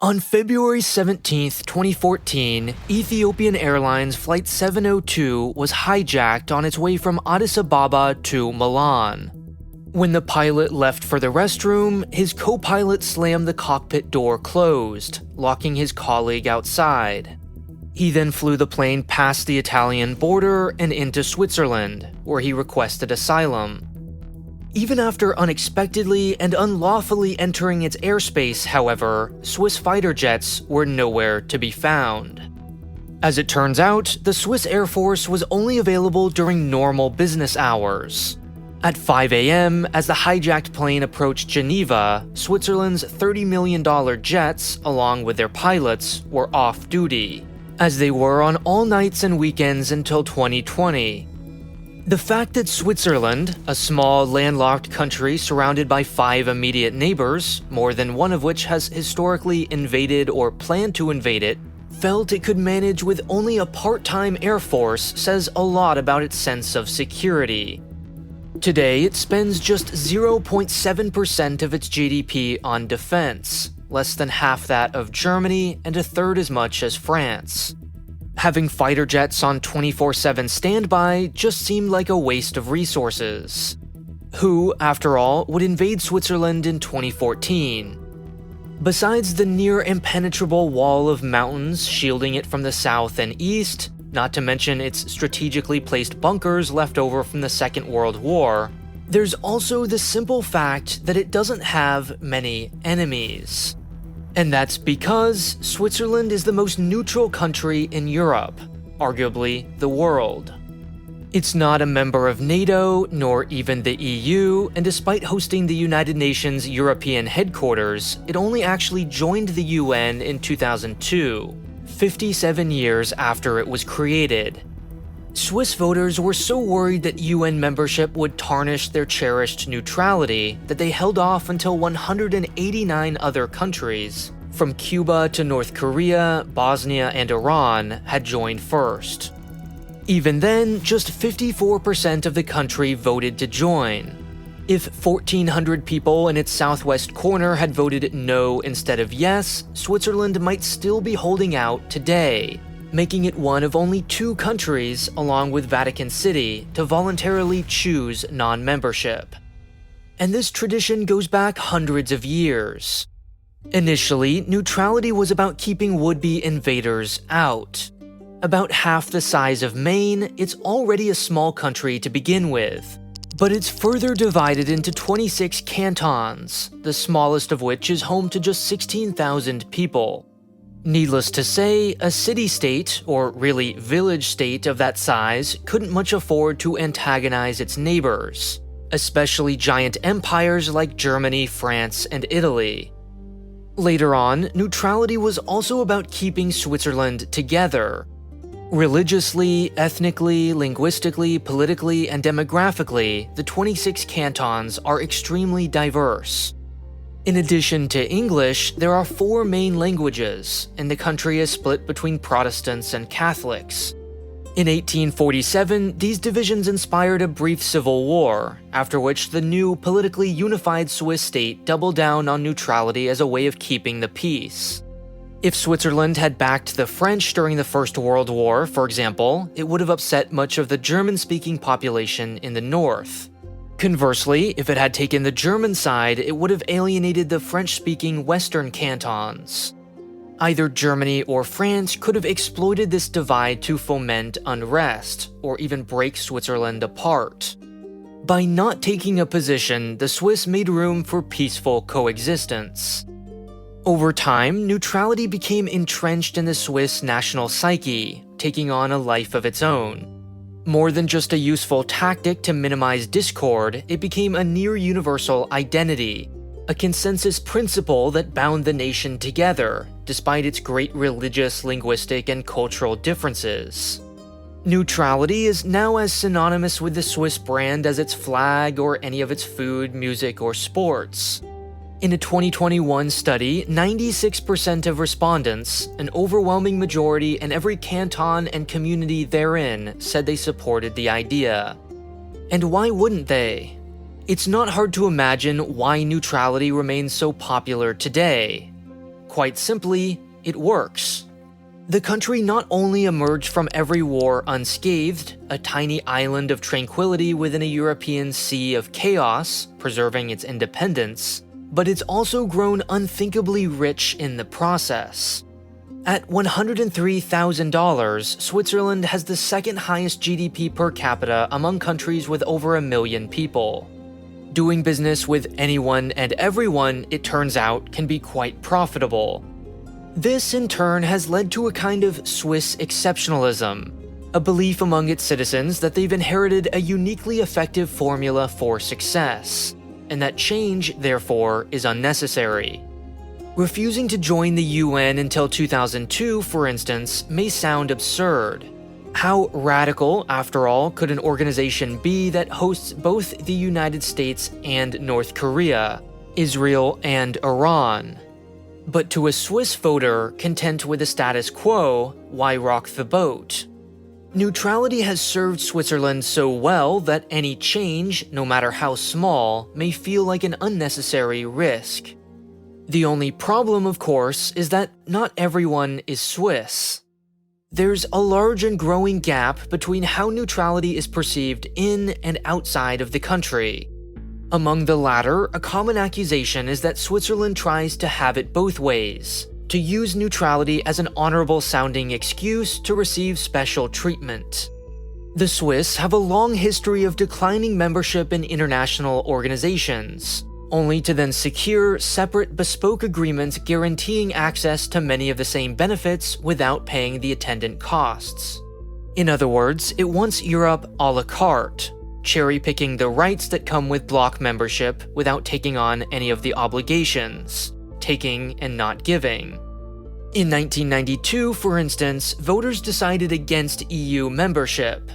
On February 17, 2014, Ethiopian Airlines Flight 702 was hijacked on its way from Addis Ababa to Milan. When the pilot left for the restroom, his co-pilot slammed the cockpit door closed, locking his colleague outside. He then flew the plane past the Italian border and into Switzerland, where he requested asylum. Even after unexpectedly and unlawfully entering its airspace, however, Swiss fighter jets were nowhere to be found. As it turns out, the Swiss Air Force was only available during normal business hours. At 5 a.m., as the hijacked plane approached Geneva, Switzerland's $30 million jets, along with their pilots, were off-duty, as they were on all nights and weekends until 2020. The fact that Switzerland, a small landlocked country surrounded by 5 immediate neighbors, more than one of which has historically invaded or planned to invade it, felt it could manage with only a part-time air force says a lot about its sense of security. Today, it spends just 0.7% of its GDP on defense, less than half that of Germany and a third as much as France. Having fighter jets on 24/7 standby just seemed like a waste of resources. Who, after all, would invade Switzerland in 2014? Besides the near impenetrable wall of mountains shielding it from the south and east, not to mention its strategically placed bunkers left over from the Second World War, there's also the simple fact that it doesn't have many enemies. And that's because Switzerland is the most neutral country in Europe, arguably the world. It's not a member of NATO, nor even the EU, and despite hosting the United Nations European headquarters, it only actually joined the UN in 2002, 57 years after it was created. Swiss voters were so worried that UN membership would tarnish their cherished neutrality that they held off until 189 other countries, from Cuba to North Korea, Bosnia, and Iran, had joined first. Even then, just 54% of the country voted to join. If 1,400 people in its southwest corner had voted no instead of yes, Switzerland might still be holding out today, making it one of only 2 countries, along with Vatican City, to voluntarily choose non-membership. And this tradition goes back hundreds of years. Initially, neutrality was about keeping would-be invaders out. About half the size of Maine, it's already a small country to begin with. But it's further divided into 26 cantons, the smallest of which is home to just 16,000 people. Needless to say, a city-state, or really village-state of that size, couldn't much afford to antagonize its neighbors, especially giant empires like Germany, France, and Italy. Later on, neutrality was also about keeping Switzerland together. Religiously, ethnically, linguistically, politically, and demographically, the 26 cantons are extremely diverse. In addition to English, there are 4 main languages, and the country is split between Protestants and Catholics. In 1847, these divisions inspired a brief civil war, after which the new politically unified Swiss state doubled down on neutrality as a way of keeping the peace. If Switzerland had backed the French during the First World War, for example, it would have upset much of the German-speaking population in the north. Conversely, if it had taken the German side, it would have alienated the French-speaking Western cantons. Either Germany or France could have exploited this divide to foment unrest, or even break Switzerland apart. By not taking a position, the Swiss made room for peaceful coexistence. Over time, neutrality became entrenched in the Swiss national psyche, taking on a life of its own. More than just a useful tactic to minimize discord, it became a near-universal identity, a consensus principle that bound the nation together, despite its great religious, linguistic, and cultural differences. Neutrality is now as synonymous with the Swiss brand as its flag or any of its food, music, or sports. In a 2021 study, 96% of respondents, an overwhelming majority in every canton and community therein, said they supported the idea. And why wouldn't they? It's not hard to imagine why neutrality remains so popular today. Quite simply, it works. The country not only emerged from every war unscathed, a tiny island of tranquility within a European sea of chaos, preserving its independence, but it's also grown unthinkably rich in the process. At $103,000, Switzerland has the second highest GDP per capita among countries with over 1 million people. Doing business with anyone and everyone, it turns out, can be quite profitable. This, in turn, has led to a kind of Swiss exceptionalism, a belief among its citizens that they've inherited a uniquely effective formula for success, and that change, therefore, is unnecessary. Refusing to join the UN until 2002, for instance, may sound absurd. How radical, after all, could an organization be that hosts both the United States and North Korea, Israel and Iran? But to a Swiss voter content with the status quo, why rock the boat? Neutrality has served Switzerland so well that any change, no matter how small, may feel like an unnecessary risk. The only problem, of course, is that not everyone is Swiss. There's a large and growing gap between how neutrality is perceived in and outside of the country. Among the latter, a common accusation is that Switzerland tries to have it both ways, to use neutrality as an honorable-sounding excuse to receive special treatment. The Swiss have a long history of declining membership in international organizations, only to then secure separate bespoke agreements guaranteeing access to many of the same benefits without paying the attendant costs. In other words, it wants Europe a la carte, cherry-picking the rights that come with bloc membership without taking on any of the obligations, taking and not giving. In 1992, for instance, voters decided against EU membership.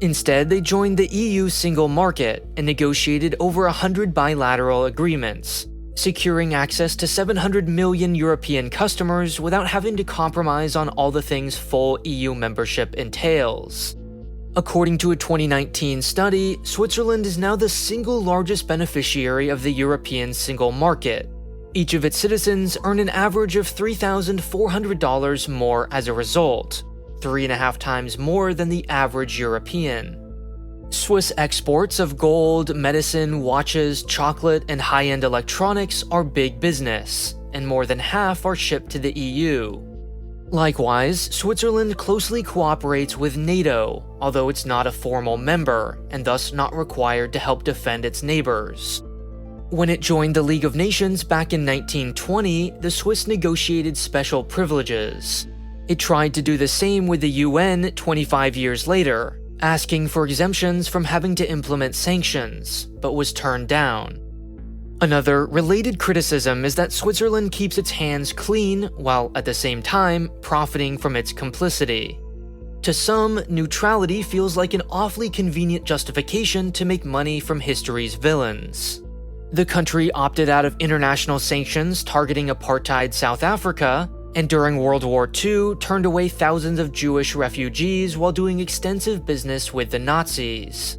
Instead, they joined the EU single market and negotiated over 100 bilateral agreements, securing access to 700 million European customers without having to compromise on all the things full EU membership entails. According to a 2019 study, Switzerland is now the single largest beneficiary of the European single market. Each of its citizens earn an average of $3,400 more as a result, 3.5 times more than the average European. Swiss exports of gold, medicine, watches, chocolate, and high-end electronics are big business, and more than half are shipped to the EU. Likewise, Switzerland closely cooperates with NATO, although it's not a formal member, and thus not required to help defend its neighbors. When it joined the League of Nations back in 1920, the Swiss negotiated special privileges. It tried to do the same with the UN 25 years later, asking for exemptions from having to implement sanctions, but was turned down. Another related criticism is that Switzerland keeps its hands clean while at the same time profiting from its complicity. To some, neutrality feels like an awfully convenient justification to make money from history's villains. The country opted out of international sanctions targeting apartheid South Africa, and during World War II turned away thousands of Jewish refugees while doing extensive business with the Nazis.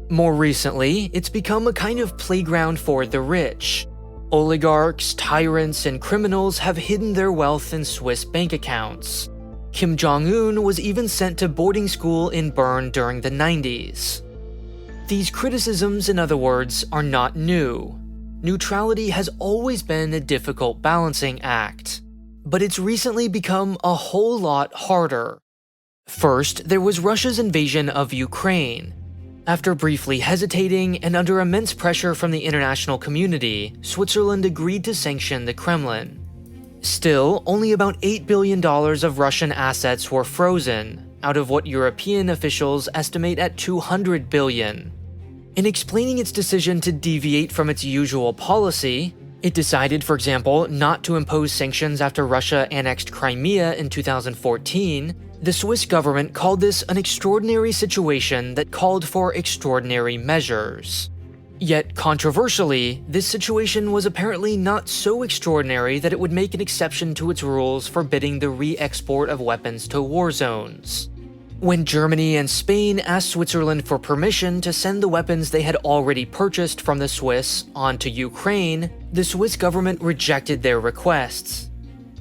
More recently, it's become a kind of playground for the rich. Oligarchs, tyrants, and criminals have hidden their wealth in Swiss bank accounts. Kim Jong-un was even sent to boarding school in Bern during the 90s. These criticisms, in other words, are not new. Neutrality has always been a difficult balancing act, but it's recently become a whole lot harder. First, there was Russia's invasion of Ukraine. After briefly hesitating and under immense pressure from the international community, Switzerland agreed to sanction the Kremlin. Still, only about $8 billion of Russian assets were frozen, out of what European officials estimate at $200 billion. In explaining its decision to deviate from its usual policy, it decided, for example, not to impose sanctions after Russia annexed Crimea in 2014. The Swiss government called this an extraordinary situation that called for extraordinary measures. Yet, controversially, this situation was apparently not so extraordinary that it would make an exception to its rules forbidding the re-export of weapons to war zones. When Germany and Spain asked Switzerland for permission to send the weapons they had already purchased from the Swiss onto Ukraine, the Swiss government rejected their requests.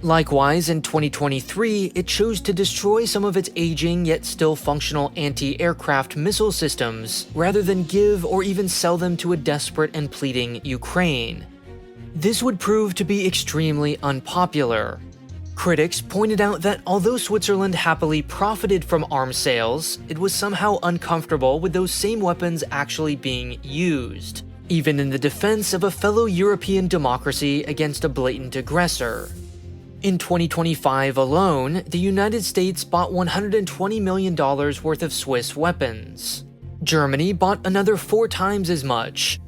Likewise, in 2023, it chose to destroy some of its aging yet still functional anti-aircraft missile systems rather than give or even sell them to a desperate and pleading Ukraine. This would prove to be extremely unpopular. Critics pointed out that although Switzerland happily profited from arms sales, it was somehow uncomfortable with those same weapons actually being used, even in the defense of a fellow European democracy against a blatant aggressor. In 2025 alone, the United States bought $120 million worth of Swiss weapons. Germany bought another 4 times as much.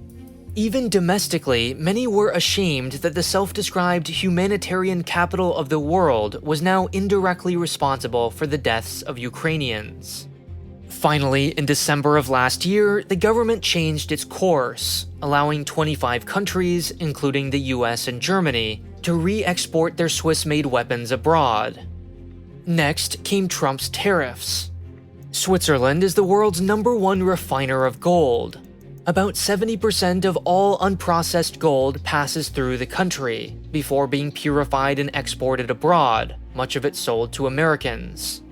Even domestically, many were ashamed that the self-described humanitarian capital of the world was now indirectly responsible for the deaths of Ukrainians. Finally, in December of last year, the government changed its course, allowing 25 countries, including the US and Germany, to re-export their Swiss-made weapons abroad. Next came Trump's tariffs. Switzerland is the world's #1 refiner of gold. About 70% of all unprocessed gold passes through the country, before being purified and exported abroad, much of it sold to Americans.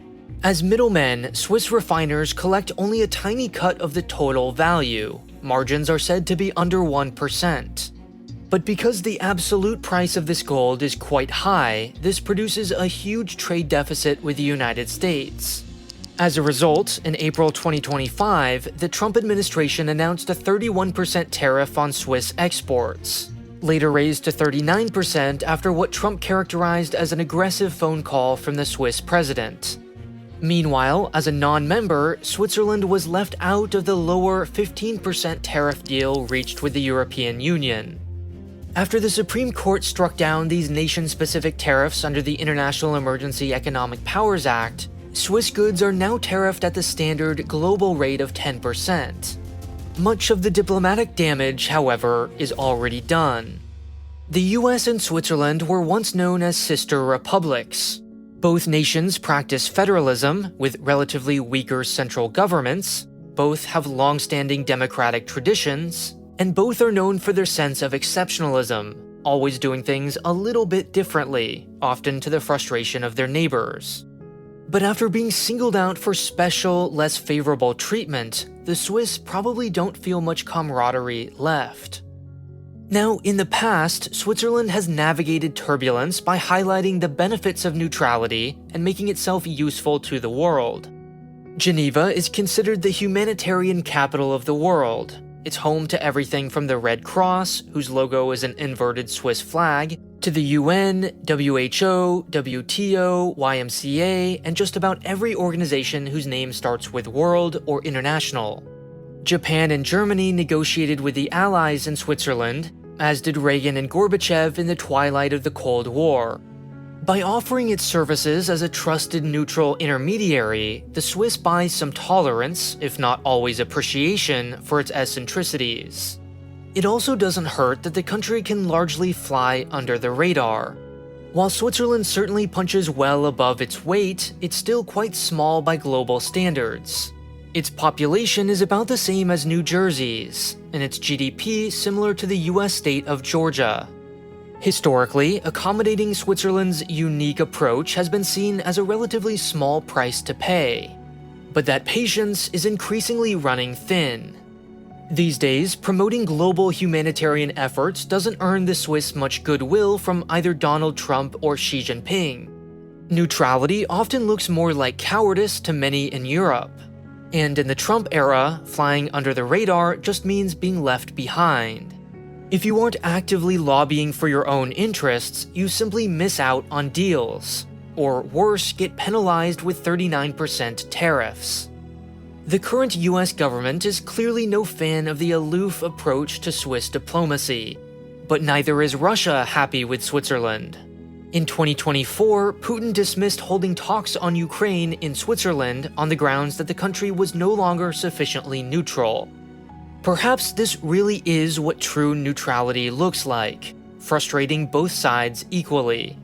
As middlemen, Swiss refiners collect only a tiny cut of the total value. Margins are said to be under 1%. But because the absolute price of this gold is quite high, this produces a huge trade deficit with the United States. As a result, in April 2025, the Trump administration announced a 31% tariff on Swiss exports, later raised to 39% after what Trump characterized as an aggressive phone call from the Swiss president. Meanwhile, as a non-member, Switzerland was left out of the lower 15% tariff deal reached with the European Union. After the Supreme Court struck down these nation-specific tariffs under the International Emergency Economic Powers Act, Swiss goods are now tariffed at the standard global rate of 10%. Much of the diplomatic damage, however, is already done. The US and Switzerland were once known as sister republics. Both nations practice federalism, with relatively weaker central governments, both have long-standing democratic traditions, and both are known for their sense of exceptionalism, always doing things a little bit differently, often to the frustration of their neighbors. But after being singled out for special, less favorable treatment, the Swiss probably don't feel much camaraderie left. Now, in the past, Switzerland has navigated turbulence by highlighting the benefits of neutrality and making itself useful to the world. Geneva is considered the humanitarian capital of the world. It's home to everything from the Red Cross, whose logo is an inverted Swiss flag, to the UN, WHO, WTO, YMCA, and just about every organization whose name starts with world or international. Japan and Germany negotiated with the Allies in Switzerland, as did Reagan and Gorbachev in the twilight of the Cold War. By offering its services as a trusted neutral intermediary, the Swiss buys some tolerance, if not always appreciation, for its eccentricities. It also doesn't hurt that the country can largely fly under the radar. While Switzerland certainly punches well above its weight, it's still quite small by global standards. Its population is about the same as New Jersey's, and its GDP similar to the US state of Georgia. Historically, accommodating Switzerland's unique approach has been seen as a relatively small price to pay. But that patience is increasingly running thin. These days, promoting global humanitarian efforts doesn't earn the Swiss much goodwill from either Donald Trump or Xi Jinping. Neutrality often looks more like cowardice to many in Europe. And in the Trump era, flying under the radar just means being left behind. If you aren't actively lobbying for your own interests, you simply miss out on deals. Or worse, get penalized with 39% tariffs. The current US government is clearly no fan of the aloof approach to Swiss diplomacy, but neither is Russia happy with Switzerland. In 2024, Putin dismissed holding talks on Ukraine in Switzerland on the grounds that the country was no longer sufficiently neutral. Perhaps this really is what true neutrality looks like, frustrating both sides equally.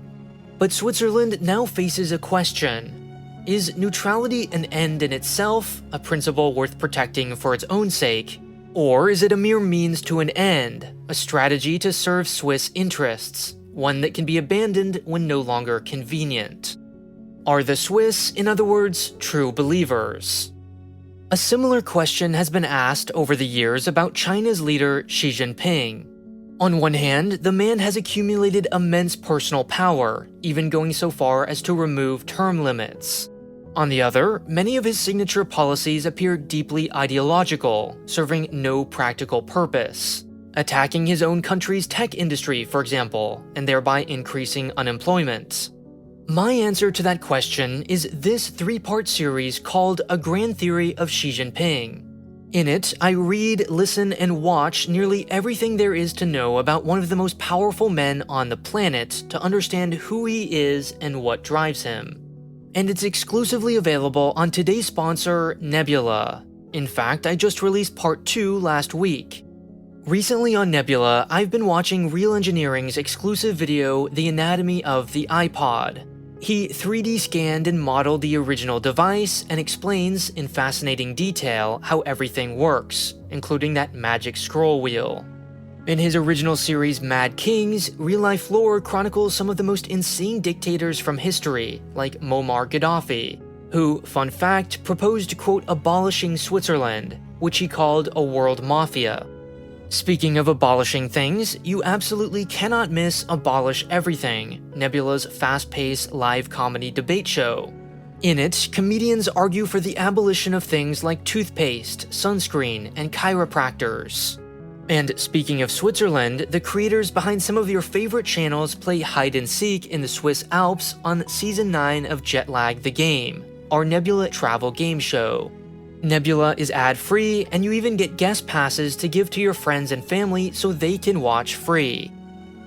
But Switzerland now faces a question. Is neutrality an end in itself, a principle worth protecting for its own sake? Or is it a mere means to an end, a strategy to serve Swiss interests, one that can be abandoned when no longer convenient. Are the Swiss, in other words, true believers? A similar question has been asked over the years about China's leader Xi Jinping. On one hand, the man has accumulated immense personal power, even going so far as to remove term limits. On the other, many of his signature policies appear deeply ideological, serving no practical purpose. Attacking his own country's tech industry, for example, and thereby increasing unemployment. My answer to that question is this 3-part series called A Grand Theory of Xi Jinping. In it, I read, listen, and watch nearly everything there is to know about one of the most powerful men on the planet to understand who he is and what drives him. And it's exclusively available on today's sponsor, Nebula. In fact, I just released part 2 last week. Recently on Nebula, I've been watching Real Engineering's exclusive video, The Anatomy of the iPod. He 3D scanned and modeled the original device and explains in fascinating detail how everything works, including that magic scroll wheel. In his original series Mad Kings, real-life lore chronicles some of the most insane dictators from history, like Muammar Gaddafi, who, fun fact, proposed, quote, abolishing Switzerland, which he called a world mafia. Speaking of abolishing things, you absolutely cannot miss Abolish Everything, Nebula's fast-paced live comedy debate show. In it, comedians argue for the abolition of things like toothpaste, sunscreen, and chiropractors. And speaking of Switzerland, the creators behind some of your favorite channels play hide-and-seek in the Swiss Alps on Season 9 of Jetlag the Game, our Nebula travel game show. Nebula is ad-free, and you even get guest passes to give to your friends and family so they can watch free.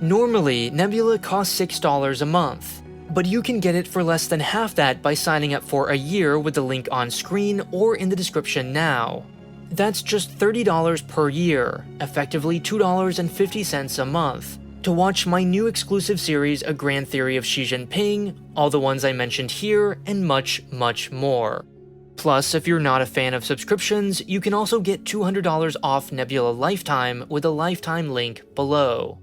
Normally, Nebula costs $6 a month, but you can get it for less than half that by signing up for a year with the link on screen or in the description now. That's just $30 per year, effectively $2.50 a month, to watch my new exclusive series A Grand Theory of Xi Jinping, all the ones I mentioned here, and much, much more. Plus, if you're not a fan of subscriptions, you can also get $200 off Nebula Lifetime with a lifetime link below.